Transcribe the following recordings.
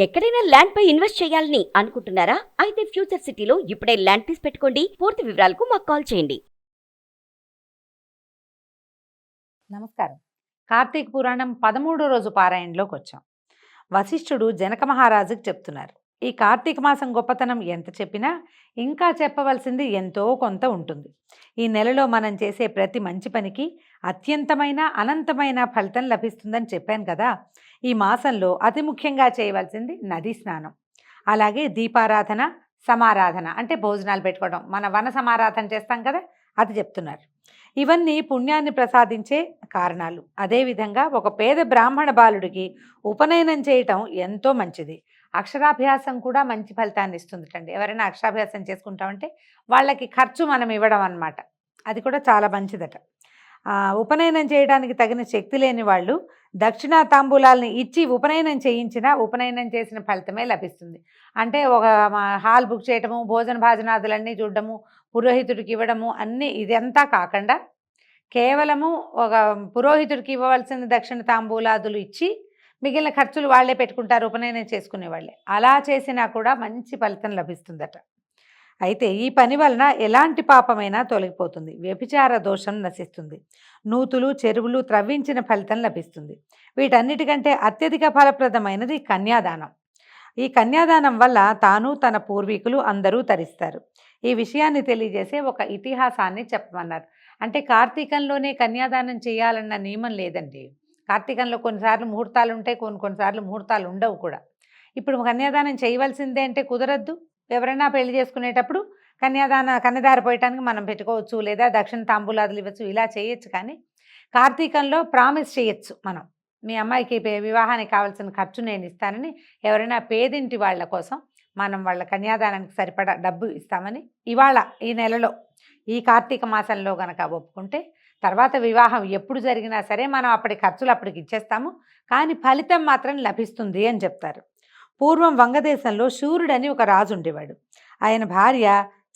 ఎక్కడైనా ల్యాండ్ పై ఇన్వెస్ట్ చేయాలని అనుకుంటున్నారా? అయితే ఫ్యూచర్ సిటీలో ఇప్పుడే ల్యాండ్ తీసి పెట్టుకోండి. పూర్తి వివరాలకు మాకు కాల్ చేయండి. నమస్కారం. కార్తీక పురాణం 13వ రోజు పారాయణలోకి వచ్చాం. వశిష్ఠుడు జనక మహారాజుకి చెప్తున్నారు, ఈ కార్తీక మాసం గొప్పతనం ఎంత చెప్పినా ఇంకా చెప్పవలసింది ఎంతో కొంత ఉంటుంది. ఈ నెలలో మనం చేసే ప్రతి మంచి పనికి అత్యంతమైన అనంతమైన ఫలితం లభిస్తుందని చెప్పాను కదా. ఈ మాసంలో అతి ముఖ్యంగా చేయవలసింది నదీ స్నానం, అలాగే దీపారాధన, సమారాధన అంటే భోజనాలు పెట్టుకోవడం, మన వన సమారాధన చేస్తాం కదా, అది చెప్తున్నారు. ఇవన్నీ పుణ్యాన్ని ప్రసాదించే కారణాలు. అదేవిధంగా ఒక పేద బ్రాహ్మణ బాలుడికి ఉపనయనం చేయటం ఎంతో మంచిది. అక్షరాభ్యాసం కూడా మంచి ఫలితాన్ని ఇస్తుందిటండి. ఎవరైనా అక్షరాభ్యాసం చేసుకుంటామంటే వాళ్ళకి ఖర్చు మనం ఇవ్వడం అన్నమాట, అది కూడా చాలా మంచిదట. ఉపనయనం చేయడానికి తగిన శక్తి లేని వాళ్ళు దక్షిణా తాంబూలాలని ఇచ్చి ఉపనయనం చేయించినా ఉపనయనం చేసిన ఫలితమే లభిస్తుంది. అంటే ఒక హాల్ బుక్ చేయటము, భోజన భాజనాదులన్నీ చూడడము, పురోహితుడికి ఇవ్వడము, అన్నీ ఇదంతా కాకుండా కేవలము ఒక పురోహితుడికి ఇవ్వవలసిన దక్షిణ తాంబూలాదులు ఇచ్చి మిగిలిన ఖర్చులు వాళ్లే పెట్టుకుంటారు ఉపనయనం చేసుకునే వాళ్ళే. అలా చేసినా కూడా మంచి ఫలితం లభిస్తుందట. అయితే ఈ పని వలన ఎలాంటి పాపమైనా తొలగిపోతుంది, వ్యభిచార దోషం నశిస్తుంది, నూతులు చెరువులు త్రవ్వించిన ఫలితం లభిస్తుంది. వీటన్నిటికంటే అత్యధిక ఫలప్రదమైనది కన్యాదానం. ఈ కన్యాదానం వల్ల తాను తన పూర్వీకులు అందరూ తరిస్తారు. ఈ విషయాన్ని తెలియజేసే ఒక ఇతిహాసాన్ని చెప్పమన్నారు. అంటే కార్తీకంలోనే కన్యాదానం చేయాలన్న నియమం లేదండి. కార్తీకంలో కొన్నిసార్లు ముహూర్తాలు ఉంటాయి, కొన్నిసార్లు ముహూర్తాలు ఉండవు కూడా. ఇప్పుడు కన్యాదానం చేయవలసిందే అంటే కుదరద్దు. ఎవరైనా పెళ్లి చేసుకునేటప్పుడు కన్యదార పోయటానికి మనం పెట్టుకోవచ్చు, లేదా దక్షిణ తాంబూలాదులు ఇవ్వచ్చు, ఇలా చేయొచ్చు. కానీ కార్తీకంలో ప్రామిస్ చేయొచ్చు, మనం మీ అమ్మాయికి వివాహానికి కావాల్సిన ఖర్చు నేను ఇస్తానని ఎవరైనా పేదింటి వాళ్ళ కోసం మనం వాళ్ళ కన్యాదానానికి సరిపడా డబ్బు ఇస్తామని ఇవాళ ఈ నెలలో ఈ కార్తీక మాసంలో గనక ఒప్పుకుంటే తర్వాత వివాహం ఎప్పుడు జరిగినా సరే మనం అప్పటి ఖర్చులు అప్పటికి ఇచ్చేస్తాము, కానీ ఫలితం మాత్రం లభిస్తుంది అని చెప్తారు. పూర్వం వంగదేశంలో శూరుడని ఒక రాజు ఉండేవాడు. ఆయన భార్య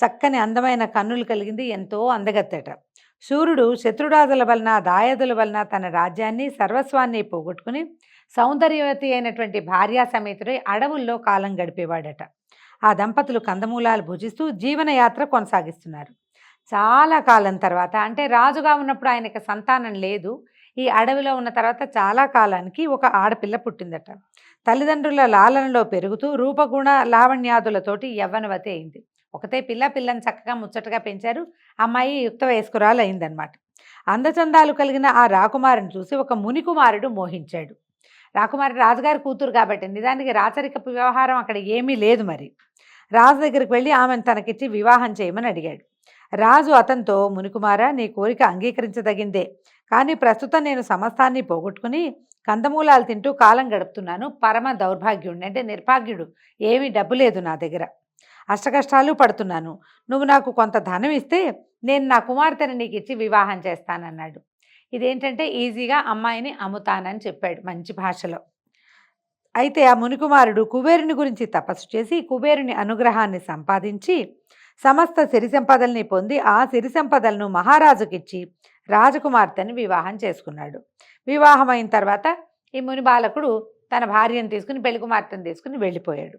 చక్కని అందమైన కన్నులు కలిగింది, ఎంతో అందగత్తెట. శూరుడు శత్రురాజుల వలన దాయాదుల వలన తన రాజ్యాన్ని సర్వస్వాన్ని పోగొట్టుకుని సౌందర్యవతి అయినటువంటి భార్యా సమేతుడై అడవుల్లో కాలం గడిపేవాడట. ఆ దంపతులు కందమూలాలు భుజిస్తూ జీవనయాత్ర కొనసాగిస్తున్నారు. చాలా కాలం తర్వాత, అంటే రాజుగా ఉన్నప్పుడు ఆయనకి సంతానం లేదు, ఈ అడవిలో ఉన్న తర్వాత చాలా కాలానికి ఒక ఆడపిల్ల పుట్టిందట. తల్లిదండ్రుల లాలనలో పెరుగుతూ రూపగుణ లావణ్యాదులతోటి యవ్వనవతి అయింది. ఒకతే పిల్లని చక్కగా ముచ్చటగా పెంచారు. అమ్మాయి యుక్త వయస్కురాలు అయిందనమాట. అందచందాలు కలిగిన ఆ రాకుమారిని చూసి ఒక మునికుమారుడు మోహించాడు. రాకుమారి రాజుగారి కూతురు కాబట్టి నిజానికి రాచరికపు వ్యవహారం అక్కడ ఏమీ లేదు. మరి రాజు దగ్గరికి వెళ్ళి ఆమెను తనకిచ్చి వివాహం చేయమని అడిగాడు. రాజు అతనితో, మునికుమార, నీ కోరిక అంగీకరించదగిందే, కానీ ప్రస్తుతం నేను సమస్తాన్ని పోగొట్టుకుని కందమూలాలు తింటూ కాలం గడుపుతున్నాను. పరమ దౌర్భాగ్యుడిని, అంటే నిర్భాగ్యుడు, ఏమీ డబ్బు లేదు నా దగ్గర, అష్టకష్టాలు పడుతున్నాను. నువ్వు నాకు కొంత ధనం ఇస్తే నేను నా కుమార్తెని నీకు ఇచ్చి వివాహం చేస్తానన్నాడు. ఇదేంటంటే ఈజీగా అమ్మాయిని అమ్ముతానని చెప్పాడు మంచి భాషలో. అయితే ఆ మునికుమారుడు కుబేరుని గురించి తపస్సు చేసి కుబేరుని అనుగ్రహాన్ని సంపాదించి సమస్త సిరి సంపదల్ని పొంది ఆ సిరి సంపదలను మహారాజుకిచ్చి రాజకుమార్తెని వివాహం చేసుకున్నాడు. వివాహం అయిన తర్వాత ఈ ముని బాలకుడు తన భార్యను తీసుకుని పెళ్లి కుమార్తెను తీసుకుని వెళ్ళిపోయాడు.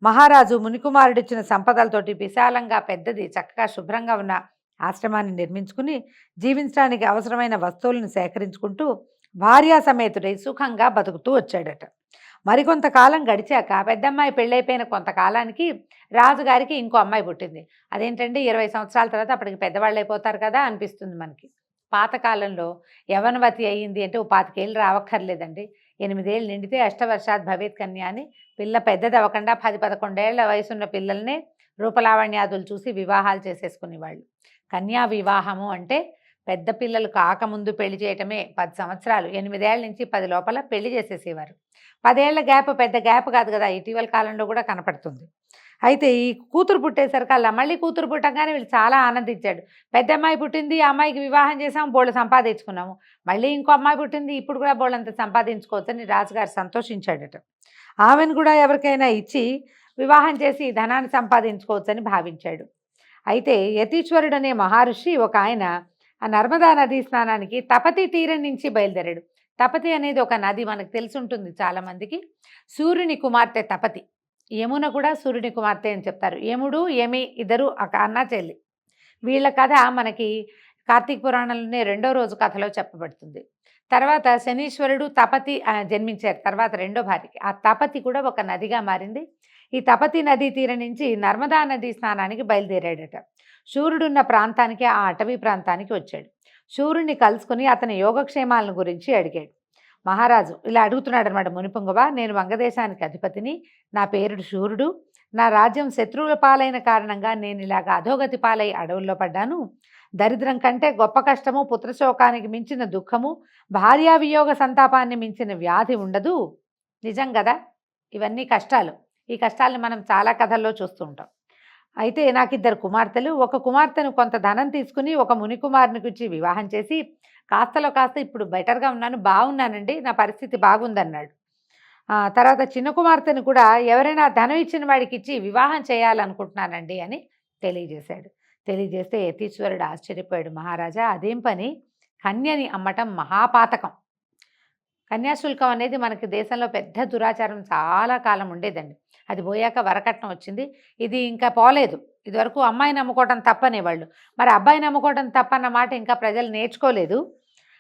మహారాజు మునికుమారుడిచ్చిన సంపదలతోటి విశాలంగా పెద్దది చక్కగా శుభ్రంగా ఉన్న ఆశ్రమాన్ని నిర్మించుకుని జీవించడానికి అవసరమైన వస్తువులను సేకరించుకుంటూ భార్యా సమేతుడై సుఖంగా బతుకుతూ వచ్చాడట. మరికొంతకాలం గడిచాక పెద్దమ్మాయి పెళ్ళైపోయిన కొంతకాలానికి రాజుగారికి ఇంకో అమ్మాయి పుట్టింది. అదేంటంటే 20 సంవత్సరాల తర్వాత అప్పటికి పెద్దవాళ్ళు అయిపోతారు కదా అనిపిస్తుంది మనకి. పాతకాలంలో యవనవతి అయ్యింది అంటే 25 ఏళ్ళు రావక్కర్లేదండి. 8 ఏళ్ళు నిండితే అష్టవర్షాత్ భవేత్ కన్య అని పిల్ల పెద్దది అవ్వకుండా 10-11 ఏళ్ల వయసున్న పిల్లల్నే రూపలావణ్యాదులు చూసి వివాహాలు చేసేసుకునేవాళ్ళు. కన్యా వివాహము అంటే పెద్ద పిల్లలు కాకముందు పెళ్లి చేయటమే. 10 సంవత్సరాలు, 8 ఏళ్ల నుంచి 10 లోపల పెళ్లి చేసేసేవారు. 10 ఏళ్ల గ్యాప్ పెద్ద గ్యాప్ కాదు కదా, ఇటీవల కాలంలో కూడా కనపడుతుంది. అయితే ఈ కూతురు పుట్టేసరికల్లా మళ్ళీ కూతురు పుట్టగానే వీళ్ళు చాలా ఆనందించాడు. పెద్ద అమ్మాయి పుట్టింది, ఆ అమ్మాయికి వివాహం చేసాము, బోళ్ళు సంపాదించుకున్నాము. మళ్ళీ ఇంకో అమ్మాయి పుట్టింది, ఇప్పుడు కూడా బోళ్ళంత సంపాదించుకోవచ్చని రాజుగారు సంతోషించాడట. ఆమెను కూడా ఎవరికైనా ఇచ్చి వివాహం చేసి ధనాన్ని సంపాదించుకోవచ్చని భావించాడు. అయితే యతీశ్వరుడు అనే మహర్షి ఒక ఆయన ఆ నర్మదా నదీ స్నానానికి తపతి తీరం నుంచి బయలుదేరాడు. తపతి అనేది ఒక నది, మనకు తెలిసి ఉంటుంది చాలామందికి. సూర్యుని కుమార్తె తపతి. యమున కూడా సూర్యుని కుమార్తె అని చెప్తారు. యముడు యమి ఇద్దరు అన్న చెల్లి. వీళ్ళ కథ మనకి కార్తీక పురాణంలోనే 2వ రోజు కథలో చెప్పబడుతుంది. తర్వాత శనీశ్వరుడు తపతి జన్మించారు తర్వాత 2వ భార్యకి. ఆ తపతి కూడా ఒక నదిగా మారింది. ఈ తపతి నదీ తీరం నుంచి నర్మదా నదీ స్నానానికి బయలుదేరాడట. సూర్యుడున్న ప్రాంతానికి, ఆ అటవీ ప్రాంతానికి వచ్చాడు. సూర్యుడిని కలుసుకుని అతని యోగక్షేమాలను గురించి అడిగాడు. మహారాజు ఇలా అడుగుతున్నాడు అనమాట. మునిపుంగవ, నేను వంగదేశానికి అధిపతిని, నా పేరు సూర్యుడు. నా రాజ్యం శత్రువుల పాలైన కారణంగా నేను ఇలాగ అధోగతి పాలై అడవుల్లో పడ్డాను. దరిద్రం కంటే గొప్ప కష్టము, పుత్రశోకానికి మించిన దుఃఖము, భార్యా వియోగ సంతాపాన్ని మించిన వ్యాధి ఉండదు. నిజం కదా, ఇవన్నీ కష్టాలు. ఈ కష్టాలను మనం చాలా కథల్లో చూస్తూ ఉంటాం. అయితే నాకు 2 కుమార్తెలు. ఒక కుమార్తెను కొంత ధనం తీసుకుని ఒక ముని కుమారునికి ఇచ్చి వివాహం చేసి కాస్తలో కాస్త ఇప్పుడు బెటర్గా ఉన్నాను, బాగున్నానండి, నా పరిస్థితి బాగుందన్నాడు. తర్వాత చిన్న కుమార్తెను కూడా ఎవరైనా ధనం ఇచ్చిన వాడికి ఇచ్చి వివాహం చేయాలనుకుంటున్నానండి అని తెలియజేశాడు. తెలియజేస్తే యతీశ్వరుడు ఆశ్చర్యపోయాడు. మహారాజా, అదేం పని? కన్యని అమ్మటం మహాపాతకం. కన్యాశుల్కం అనేది మనకి దేశంలో పెద్ద దురాచారం, చాలా కాలం ఉండేదండి. అది పోయాక వరకట్నం వచ్చింది. ఇది ఇంకా పోలేదు. ఇదివరకు అమ్మాయిని అమ్ముకోవడం తప్పనేవాళ్ళు. మరి అబ్బాయిని అమ్ముకోవడం తప్పన్న మాట ఇంకా ప్రజలు నేర్చుకోలేదు.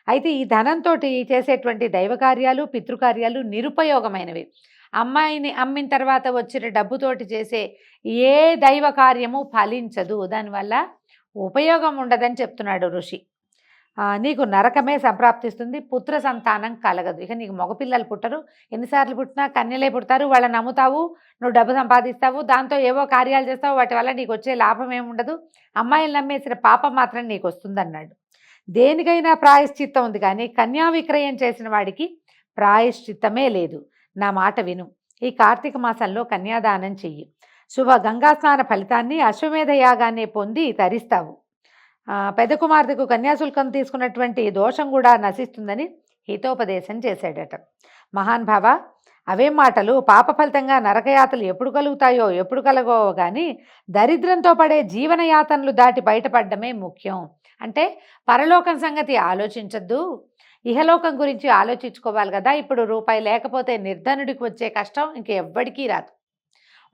అయితే ఈ ధనంతో చేసేటువంటి దైవకార్యాలు, పితృకార్యాలు నిరుపయోగమైనవి. అమ్మాయిని అమ్మిన తర్వాత వచ్చిన డబ్బుతోటి చేసే ఏ దైవ కార్యము ఫలించదు, దానివల్ల ఉపయోగం ఉండదని చెప్తున్నాడు ఋషి. నీకు నరకమే సంప్రాప్తిస్తుంది, పుత్ర సంతానం కలగదు. ఇక నీకు మగపిల్లలు పుట్టరు, ఎన్నిసార్లు పుట్టినా కన్యలే పుడతారు. వాళ్ళని నమ్ముతావు, నువ్వు డబ్బు సంపాదిస్తావు, దాంతో ఏవో కార్యాలు చేస్తావు, వాటి వల్ల నీకు వచ్చే లాభం ఏముండదు. అమ్మాయిలు నమ్మేసిన పాపం మాత్రం నీకు వస్తుందన్నాడు. దేనికైనా ప్రాయశ్చిత్తం ఉంది, కానీ కన్యా విక్రయం చేసిన వాడికి ప్రాయశ్చిత్తమే లేదు. నా మాట విను. ఈ కార్తీక మాసంలో కన్యాదానం చెయ్యి. శుభ గంగాస్నాన ఫలితాన్ని, అశ్వమేధ యాగాన్ని పొంది తరిస్తావు. పెద్ద కుమార్తెకు కన్యాశుల్కం తీసుకున్నటువంటి దోషం కూడా నశిస్తుందని హితోపదేశం చేశాడట. మహాన్ భావ, అవేం మాటలు! పాప ఫలితంగా నరకయాతలు ఎప్పుడు కలుగుతాయో ఎప్పుడు కలగో కానీ దరిద్రంతో పడే జీవనయాతనలు దాటి బయటపడడమే ముఖ్యం. అంటే పరలోకం సంగతి ఆలోచించద్దు, ఇహలోకం గురించి ఆలోచించుకోవాలి కదా. ఇప్పుడు రూపాయి లేకపోతే నిర్ధనుడికి వచ్చే కష్టం ఇంకెవ్వడికీ రాదు.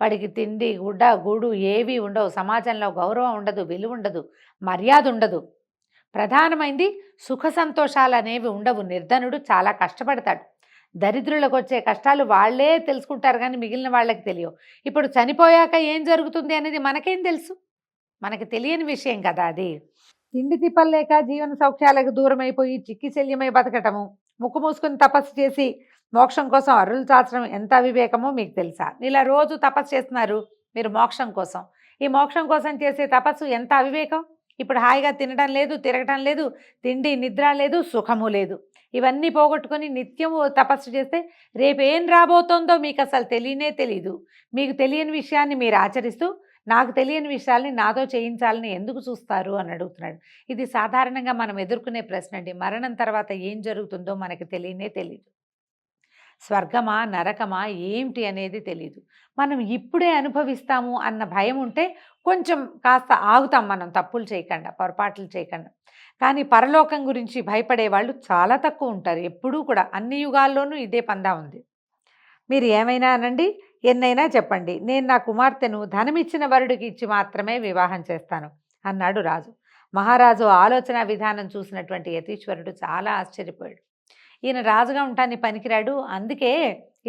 వాడికి తిండి, గుడ్డ, గూడు ఏవి ఉండవు. సమాజంలో గౌరవం ఉండదు, విలువ ఉండదు, మర్యాద ఉండదు. ప్రధానమైంది సుఖ సంతోషాలు అనేవి ఉండవు. నిర్ధనుడు చాలా కష్టపడతాడు. దరిద్రులకు వచ్చే కష్టాలు వాళ్ళే తెలుసుకుంటారు, కానీ మిగిలిన వాళ్ళకి తెలియవు. ఇప్పుడు చనిపోయాక ఏం జరుగుతుంది అనేది మనకేం తెలుసు? మనకి తెలియని విషయం కదా అది. తిండి తిప్పలేక జీవన సౌఖ్యాలకు దూరం అయిపోయి చిక్కిశల్యమై బతకటము, ముక్కు మూసుకుని తపస్సు చేసి మోక్షం కోసం అరులు చాచడం ఎంత అవివేకమో మీకు తెలుసా? ఇలా రోజు తపస్సు చేస్తున్నారు మీరు మోక్షం కోసం. ఈ మోక్షం కోసం చేసే తపస్సు ఎంత అవివేకం. ఇప్పుడు హాయిగా తినడం లేదు, తిరగటం లేదు, తిండి నిద్ర లేదు, సుఖము లేదు. ఇవన్నీ పోగొట్టుకొని నిత్యము తపస్సు చేస్తే రేపు ఏం రాబోతోందో మీకు అసలు తెలియనే తెలీదు. మీకు తెలియని విషయాన్ని మీరు ఆచరిస్తూ నాకు తెలియని విషయాల్ని నాతో చేయించాలని ఎందుకు చూస్తారు అని అడుగుతున్నాడు. ఇది సాధారణంగా మనం ఎదుర్కొనే ప్రశ్న అండి. మరణం తర్వాత ఏం జరుగుతుందో మనకి తెలియనే తెలీదు. స్వర్గమా నరకమా ఏమిటి అనేది తెలీదు. మనం ఇప్పుడే అనుభవిస్తాము అన్న భయం ఉంటే కొంచెం కాస్త ఆగుతాం, మనం తప్పులు చేయకుండా, పొరపాట్లు చేయకుండా. కానీ పరలోకం గురించి భయపడే వాళ్ళు చాలా తక్కువ ఉంటారు. ఎప్పుడూ కూడా అన్ని యుగాల్లోనూ ఇదే పందా ఉంది. మీరు ఏమైనా అనండి, ఎన్నైనా చెప్పండి, నేను నా కుమార్తెను ధనమిచ్చిన వరుడికి ఇచ్చి మాత్రమే వివాహం చేస్తాను అన్నాడు రాజు. మహారాజు ఆలోచన విధానం చూసినటువంటి యతీశ్వరుడు చాలా ఆశ్చర్యపోయాడు. ఈయన రాజుగా ఉంటానికి పనికిరాడు, అందుకే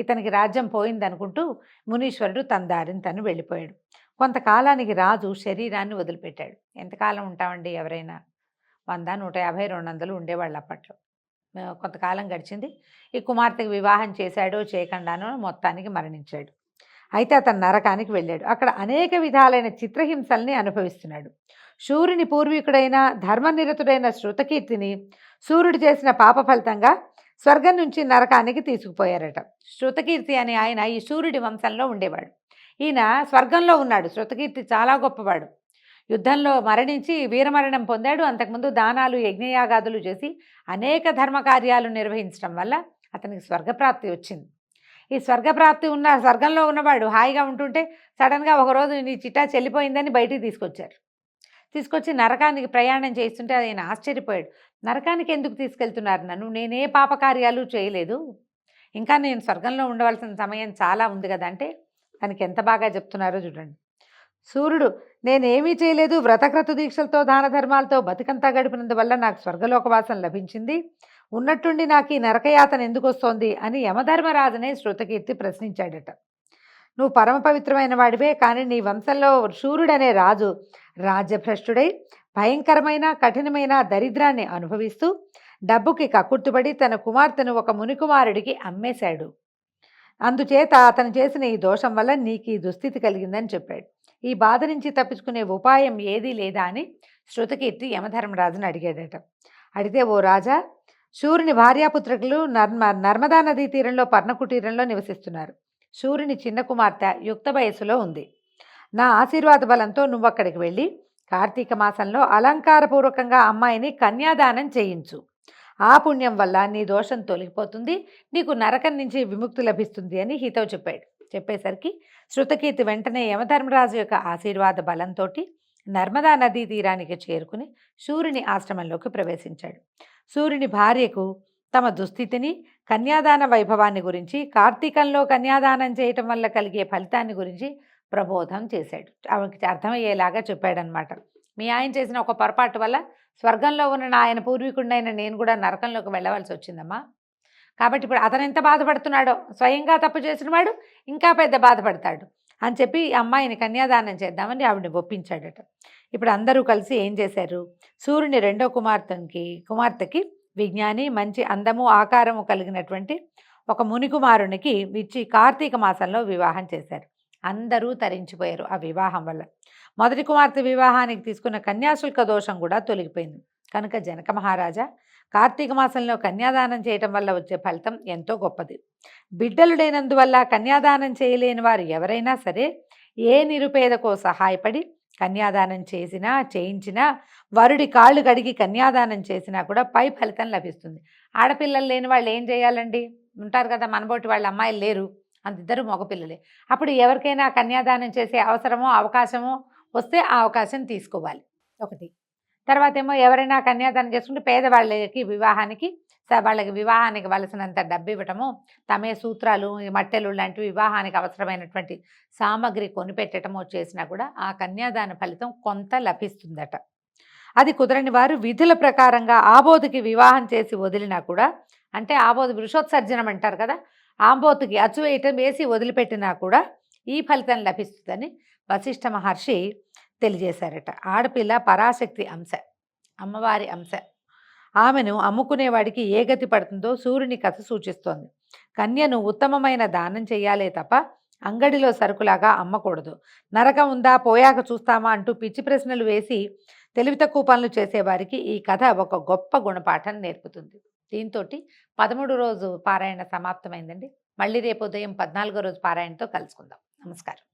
ఇతనికి రాజ్యం పోయిందనుకుంటూ మునీశ్వరుడు తన దారిని తను వెళ్ళిపోయాడు. కొంతకాలానికి రాజు శరీరాన్ని వదిలిపెట్టాడు. ఎంతకాలం ఉంటామండి ఎవరైనా? 100, 150, 200 ఉండేవాళ్ళు అప్పట్లో. కొంతకాలం గడిచింది. ఈ కుమార్తెకు వివాహం చేశాడో చేయకుండానో మొత్తానికి మరణించాడు. అయితే అతను నరకానికి వెళ్ళాడు. అక్కడ అనేక విధాలైన చిత్రహింసల్ని అనుభవిస్తున్నాడు. సూర్యుని పూర్వీకుడైన ధర్మనిరతుడైన శృతకీర్తిని సూర్యుడు చేసిన పాప ఫలితంగా స్వర్గం నుంచి నరకానికి తీసుకుపోయారట. శృతకీర్తి అనే ఆయన ఈ సూర్యుడి వంశంలో ఉండేవాడు. ఈయన స్వర్గంలో ఉన్నాడు. శృతకీర్తి చాలా గొప్పవాడు. యుద్ధంలో మరణించి వీరమరణం పొందాడు. అంతకుముందు దానాలు, యజ్ఞయాగాదులు చేసి అనేక ధర్మకార్యాలు నిర్వహించడం వల్ల అతనికి స్వర్గప్రాప్తి వచ్చింది. ఈ స్వర్గప్రాప్తి ఉన్న స్వర్గంలో ఉన్నవాడు హాయిగా ఉంటుంటే సడన్గా ఒకరోజు నీ చిట్టా చెల్లిపోయిందని బయటికి తీసుకొచ్చారు. తీసుకొచ్చి నరకానికి ప్రయాణం చేస్తుంటే ఆయన ఆశ్చర్యపోయాడు. నరకానికి ఎందుకు తీసుకెళ్తున్నారు నన్ను? నేనే పాపకార్యాలు చేయలేదు, ఇంకా నేను స్వర్గంలో ఉండవలసిన సమయం చాలా ఉంది కదా అంటే తనకి ఎంత బాగా చెప్తున్నారో చూడండి. సూర్యుడు, నేనేమీ చేయలేదు, వ్రతక్రతు దీక్షలతో దాన ధర్మాలతో బతికంతా గడిపినందువల్ల నాకు స్వర్గలోకవాసం లభించింది, ఉన్నట్టుండి నాకు ఈ నరకయాతన ఎందుకు వస్తోంది అని యమధర్మరాజునే శృతకీర్తి ప్రశ్నించాడట. నువ్వు పరమ పవిత్రమైన వాడివే, కానీ నీ వంశంలో సూర్యుడనే రాజు రాజ్యభ్రష్టుడై భయంకరమైన కఠినమైన దరిద్రాన్ని అనుభవిస్తూ డబ్బుకి కక్కుర్తుపడి తన కుమార్తెను ఒక మునికుమారుడికి అమ్మేశాడు. అందుచేత అతను చేసిన ఈ దోషం వల్ల నీకు ఈ దుస్థితి కలిగిందని చెప్పాడు. ఈ బాధ నుంచి తప్పించుకునే ఉపాయం ఏదీ లేదా అని శృతకీర్తి యమధర్మరాజును అడిగాడట. అడిగితే, ఓ రాజా, సూర్యుని భార్యాపుత్రులు నర్మదా నదీ తీరంలో పర్ణకుటీరంలో నివసిస్తున్నారు. సూర్యుని చిన్న కుమార్తె యుక్త వయస్సులో ఉంది. నా ఆశీర్వాద బలంతో నువ్వు అక్కడికి వెళ్ళి కార్తీక మాసంలో అలంకారపూర్వకంగా అమ్మాయిని కన్యాదానం చేయించు. ఆ పుణ్యం వల్ల నీ దోషం తొలగిపోతుంది, నీకు నరకం నుంచి విముక్తి లభిస్తుంది అని హితవు చెప్పాడు. చెప్పేసరికి శృతకీర్తి వెంటనే యమధర్మరాజు యొక్క ఆశీర్వాద బలంతో నర్మదా నదీ తీరానికి చేరుకుని సూర్యుని ఆశ్రమంలోకి ప్రవేశించాడు. సూర్యుని భార్యకు తమ దుస్థితిని, కన్యాదాన వైభవాన్ని గురించి, కార్తీకంలో కన్యాదానం చేయటం వల్ల కలిగే ఫలితాన్ని గురించి ప్రబోధం చేశాడు. ఆమెకి అర్థమయ్యేలాగా చెప్పాడనమాట. మీ ఆయన చేసిన ఒక పొరపాటు వల్ల స్వర్గంలో ఉన్న ఆయన పూర్వీకుడినైన నేను కూడా నరకంలోకి వెళ్ళవలసి వచ్చిందమ్మా. కాబట్టి ఇప్పుడు అతను ఎంత బాధపడుతున్నాడో, స్వయంగా తప్పు చేసిన వాడు ఇంకా పెద్ద బాధపడతాడు అని చెప్పి అమ్మాయిని కన్యాదానం చేద్దామని ఆవిడని ఒప్పించాడట. ఇప్పుడు అందరూ కలిసి ఏం చేశారు, సూర్యుని రెండో కుమార్తెకి విజ్ఞాని, మంచి అందము ఆకారము కలిగినటువంటి ఒక మునికుమారునికి ఇచ్చి కార్తీక మాసంలో వివాహం చేశారు. అందరూ తరించిపోయారు ఆ వివాహం వల్ల. మొదటి కుమార్తె వివాహానికి తీసుకున్న కన్యాశుల్క దోషం కూడా తొలగిపోయింది. కనుక జనక మహారాజా, కార్తీక మాసంలో కన్యాదానం చేయటం వల్ల వచ్చే ఫలితం ఎంతో గొప్పది. బిడ్డలు లేనందువల్ల కన్యాదానం చేయలేని వారు ఎవరైనా సరే ఏ నిరుపేదకో సహాయపడి కన్యాదానం చేయించినా వరుడి కాళ్ళు కడిగి కన్యాదానం చేసినా కూడా పై ఫలితం లభిస్తుంది. ఆడపిల్లలు లేని వాళ్ళు ఏం చేయాలండి? ఉంటారు కదా, మనబోటి వాళ్ళ అమ్మాయిలు లేరు, అంతిద్దరు మగపిల్లలే. అప్పుడు ఎవరికైనా కన్యాదానం చేసే అవసరమో అవకాశమో వస్తే ఆ అవకాశం తీసుకోవాలి ఒకటి. తర్వాత ఏమో ఎవరైనా కన్యాదానం చేసుకుంటే పేదవాళ్ళకి వాళ్ళకి వివాహానికి వలసినంత డబ్బు ఇవ్వటము, తమే సూత్రాలు, మట్టెలు లాంటి వివాహానికి అవసరమైనటువంటి సామగ్రి కొనిపెట్టడమో చేసినా కూడా ఆ కన్యాదాన ఫలితం కొంత లభిస్తుందట. అది కుదరని వారు విధుల ప్రకారంగా ఆబోతుకి వివాహం చేసి వదిలినా కూడా, అంటే ఆబోతు వృషోత్సర్జనం అంటారు కదా, ఆంబోతుకి అచ్చువేయటం వేసి వదిలిపెట్టినా కూడా ఈ ఫలితం లభిస్తుందని వశిష్ఠ మహర్షి తెలియజేశారట. ఆడపిల్ల పరాశక్తి అంశ, అమ్మవారి అంశ. ఆమెను అమ్ముకునేవాడికి ఏ గతి పడుతుందో సూర్యుని కథ సూచిస్తోంది. కన్యను ఉత్తమమైన దానం చేయాలే తప్ప అంగడిలో సరుకులాగా అమ్మకూడదు. నరకం ఉందా, పోయాక చూస్తామా అంటూ పిచ్చి ప్రశ్నలు వేసి తెలివి తక్కువ పనులు చేసేవారికి ఈ కథ ఒక గొప్ప గుణపాఠం నేర్పుతుంది. దీంతో 13వ రోజు పారాయణ సమాప్తమైందండి. మళ్ళీ రేపు ఉదయం 14వ రోజు పారాయణతో కలుసుకుందాం. నమస్కారం.